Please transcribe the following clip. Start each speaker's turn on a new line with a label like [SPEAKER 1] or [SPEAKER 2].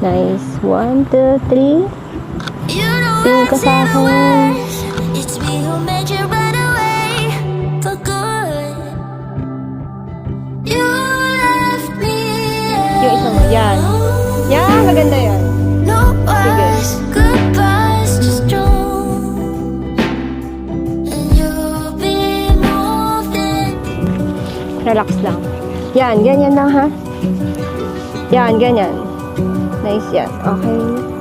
[SPEAKER 1] Nice. 1, 2, 3. Tingin ka sa akin.
[SPEAKER 2] It's me who made you run away for good. You left me.
[SPEAKER 1] Yung isa mo. Yan. Yan. Maganda yan.
[SPEAKER 2] No words, goodbyes, just true. And you'll be moving.
[SPEAKER 1] Relax lang. Yan. Ganyan lang ha. Yan. Ganyan. Nice yan. Okay.